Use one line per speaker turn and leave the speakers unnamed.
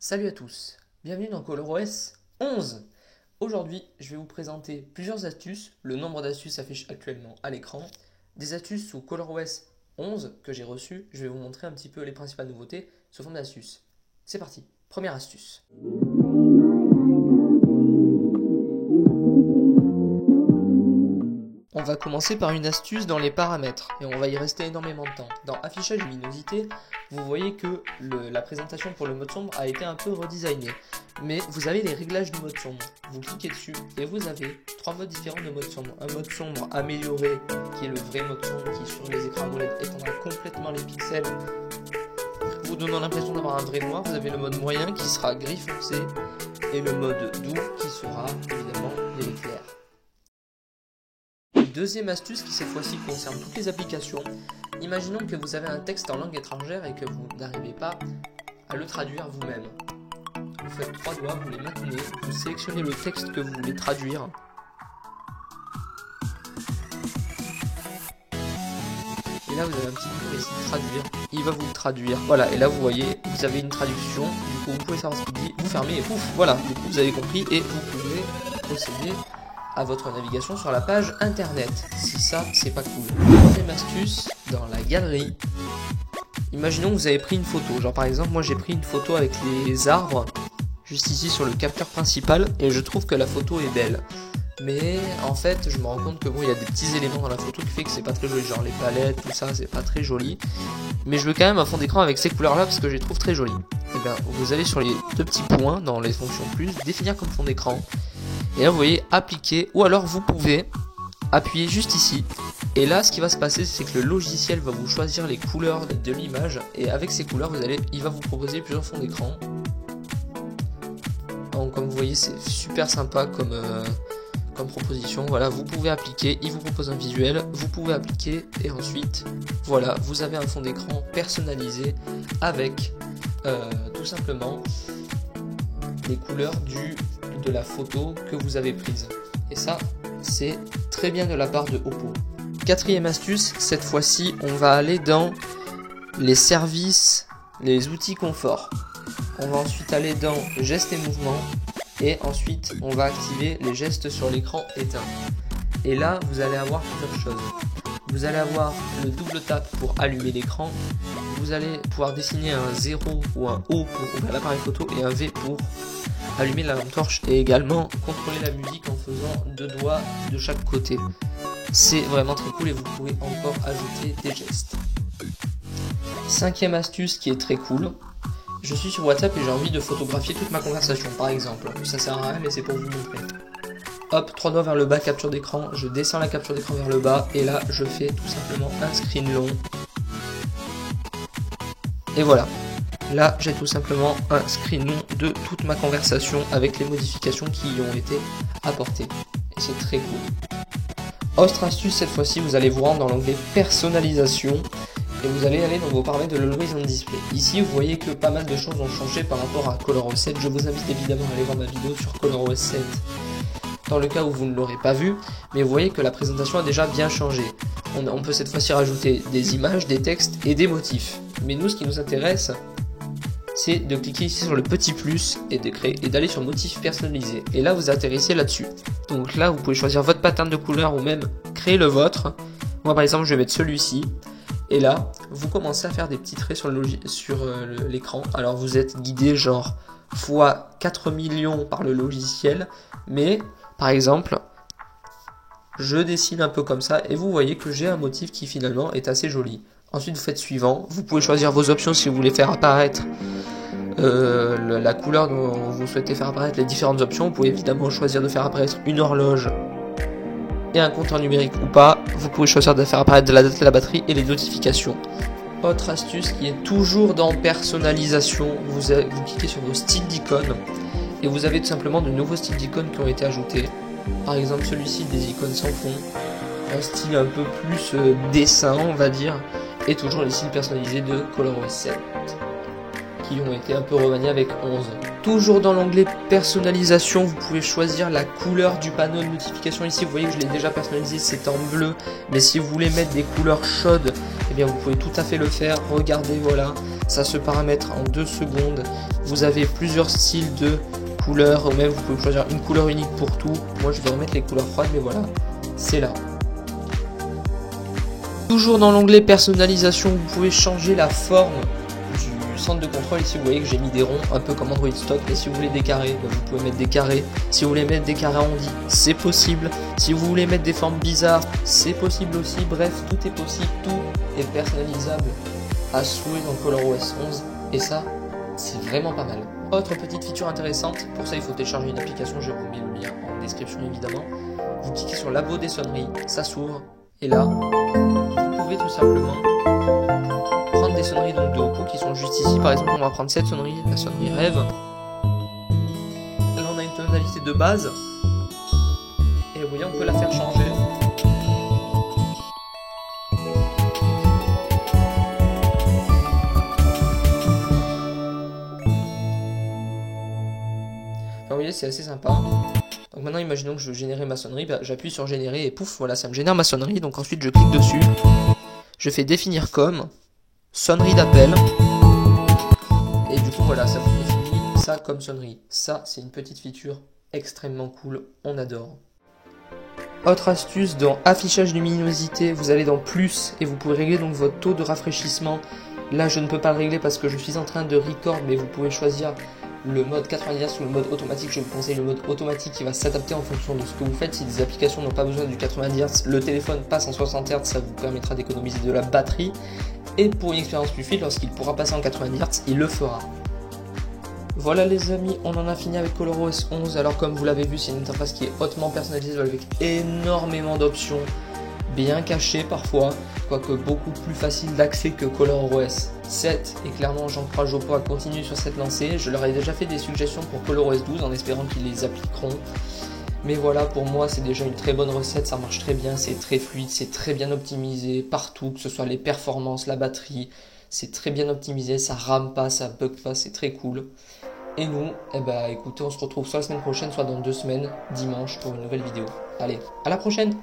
Salut à tous, bienvenue dans ColorOS 11. Aujourd'hui, je vais vous présenter plusieurs astuces. Le nombre d'astuces s'affiche actuellement à l'écran. Des astuces sous ColorOS 11 que j'ai reçues. Je vais vous montrer un petit peu les principales nouveautés sous forme d'astuces. C'est parti, première astuce. On va commencer par une astuce dans les paramètres et on va y rester énormément de temps. Dans affichage et luminosité, vous voyez que la présentation pour le mode sombre a été un peu redesignée. Mais vous avez les réglages du mode sombre. Vous cliquez dessus et vous avez trois modes différents de mode sombre. Un mode sombre amélioré qui est le vrai mode sombre qui sur les écrans AMOLED étendra complètement les pixels, vous donnant l'impression d'avoir un vrai noir. Vous avez le mode moyen qui sera gris foncé et le mode doux qui sera évidemment les clairs. Deuxième astuce qui cette fois-ci concerne toutes les applications. Imaginons que vous avez un texte en langue étrangère et que vous n'arrivez pas à le traduire vous-même. Vous faites trois doigts, vous les maintenez, vous sélectionnez le texte que vous voulez traduire. Et là vous avez un petit bouton ici traduire, il va vous le traduire. Voilà, et là vous voyez, vous avez une traduction, du coup vous pouvez savoir ce qu'il dit, vous fermez et pouf, voilà, du coup vous avez compris et vous pouvez procéder à votre navigation sur la page internet. Si ça, c'est pas cool. Troisième astuce, dans la galerie. Imaginons que vous avez pris une photo. Genre par exemple, moi j'ai pris une photo avec les arbres, juste ici sur le capteur principal, et je trouve que la photo est belle. Mais en fait, je me rends compte que bon, il y a des petits éléments dans la photo qui fait que c'est pas très joli. Genre les palettes, tout ça, c'est pas très joli. Mais je veux quand même un fond d'écran avec ces couleurs-là parce que je les trouve très jolies. Et bien, vous allez sur les deux petits points dans les fonctions plus, définir comme fond d'écran. Et là vous voyez appliquer, ou alors vous pouvez appuyer juste ici. Et là ce qui va se passer, c'est que le logiciel va vous choisir les couleurs de l'image. Et avec ces couleurs il va vous proposer plusieurs fonds d'écran. Donc comme vous voyez c'est super sympa comme proposition. Voilà, vous pouvez appliquer, il vous propose un visuel, vous pouvez appliquer et ensuite voilà, vous avez un fond d'écran personnalisé avec tout simplement les couleurs de la photo que vous avez prise. Et ça, c'est très bien de la part de Oppo. Quatrième astuce, cette fois-ci, on va aller dans les services, les outils confort. On va ensuite aller dans gestes et mouvements. Et ensuite, on va activer les gestes sur l'écran éteint. Et là, vous allez avoir plusieurs choses. Vous allez avoir le double tap pour allumer l'écran. Vous allez pouvoir dessiner un 0 ou un O pour ouvrir l'appareil photo et un V pour allumer la lampe torche, et également contrôler la musique en faisant deux doigts de chaque côté. C'est vraiment très cool et vous pouvez encore ajouter des gestes. Cinquième astuce qui est très cool. Je suis sur WhatsApp et j'ai envie de photographier toute ma conversation par exemple. Ça sert à rien mais c'est pour vous montrer. Hop, trois doigts vers le bas, capture d'écran. Je descends la capture d'écran vers le bas et là je fais tout simplement un screen long. Et voilà. Là, j'ai tout simplement un screen de toute ma conversation avec les modifications qui y ont été apportées. Et c'est très cool. Autre astuce, cette fois-ci, vous allez vous rendre dans l'onglet personnalisation et vous allez aller dans vos paramètres de l'Always on Display. Ici, vous voyez que pas mal de choses ont changé par rapport à ColorOS 7. Je vous invite évidemment à aller voir ma vidéo sur ColorOS 7 dans le cas où vous ne l'aurez pas vu. Mais vous voyez que la présentation a déjà bien changé. On peut cette fois-ci rajouter des images, des textes et des motifs. Mais nous, ce qui nous intéresse, c'est de cliquer ici sur le petit plus et d'aller sur motif personnalisé. Et là vous atterrissez là-dessus. Donc là vous pouvez choisir votre pattern de couleur ou même créer le vôtre. Moi par exemple je vais mettre celui-ci. Et là vous commencez à faire des petits traits sur l'écran. Alors vous êtes guidé genre fois 4 millions par le logiciel. Mais par exemple je dessine un peu comme ça et vous voyez que j'ai un motif qui finalement est assez joli. Ensuite vous faites suivant, vous pouvez choisir vos options si vous voulez faire apparaître la couleur dont vous souhaitez faire apparaître les différentes options. Vous pouvez évidemment choisir de faire apparaître une horloge et un compteur numérique ou pas. Vous pouvez choisir de faire apparaître la date et la batterie et les notifications. Autre astuce qui est toujours dans personnalisation, vous cliquez sur vos styles d'icônes et vous avez tout simplement de nouveaux styles d'icônes qui ont été ajoutés. Par exemple celui-ci des icônes sans fond, un style un peu plus dessin on va dire. Et toujours les styles personnalisés de ColorOS 7 qui ont été un peu remaniés avec 11. Toujours dans l'onglet personnalisation, vous pouvez choisir la couleur du panneau de notification. Ici vous voyez que je l'ai déjà personnalisé, c'est en bleu. Mais si vous voulez mettre des couleurs chaudes, eh bien vous pouvez tout à fait le faire. Regardez, voilà, ça se paramètre en 2 secondes. Vous avez plusieurs styles de couleurs, ou même vous pouvez choisir une couleur unique pour tout. Moi je vais remettre les couleurs froides, mais voilà, c'est là. Toujours dans l'onglet personnalisation, vous pouvez changer la forme du centre de contrôle. Ici vous voyez que j'ai mis des ronds, un peu comme Android stock, mais si vous voulez des carrés, vous pouvez mettre des carrés. Si vous voulez mettre des carrés arrondis, c'est possible. Si vous voulez mettre des formes bizarres, c'est possible aussi. Bref, tout est possible, tout est personnalisable à souhait dans ColorOS 11, et ça, c'est vraiment pas mal. Autre petite feature intéressante, pour ça il faut télécharger une application, je vous mets le lien en description évidemment. Vous cliquez sur Labo des sonneries, ça s'ouvre, et là, vous pouvez tout simplement prendre des sonneries donc de Oppo qui sont juste ici. Par exemple, on va prendre cette sonnerie, la sonnerie Rêve. Là on a une tonalité de base, et vous voyez on peut la faire changer. Vous voyez, c'est assez sympa. Donc maintenant, imaginons que je veux générer ma sonnerie. Bah, j'appuie sur générer et pouf, voilà, ça me génère ma sonnerie. Donc ensuite, je clique dessus. Je fais définir comme sonnerie d'appel. Et du coup, voilà, ça vous définit ça comme sonnerie. Ça, c'est une petite feature extrêmement cool. On adore. Autre astuce, dans affichage luminosité, vous allez dans plus et vous pouvez régler donc votre taux de rafraîchissement. Là, je ne peux pas le régler parce que je suis en train de record, mais vous pouvez choisir le mode 90 Hz ou le mode automatique. Je vous conseille le mode automatique qui va s'adapter en fonction de ce que vous faites. Si des applications n'ont pas besoin du 90 Hz, le téléphone passe en 60 Hz, ça vous permettra d'économiser de la batterie. Et pour une expérience plus fluide, lorsqu'il pourra passer en 90 Hz, il le fera. Voilà les amis, on en a fini avec ColorOS 11. Alors comme vous l'avez vu, c'est une interface qui est hautement personnalisée avec énormément d'options, bien cachées parfois, quoique beaucoup plus facile d'accès que ColorOS 7. Et clairement, j'encourage Oppo à continuer sur cette lancée. Je leur ai déjà fait des suggestions pour ColorOS 12 en espérant qu'ils les appliqueront. Mais voilà, pour moi, c'est déjà une très bonne recette, ça marche très bien, c'est très fluide, c'est très bien optimisé partout, que ce soit les performances, la batterie, c'est très bien optimisé, ça rame pas, ça bug pas, c'est très cool. Et nous, eh ben, écoutez, on se retrouve soit la semaine prochaine, soit dans 2 semaines, dimanche, pour une nouvelle vidéo. Allez, à la prochaine!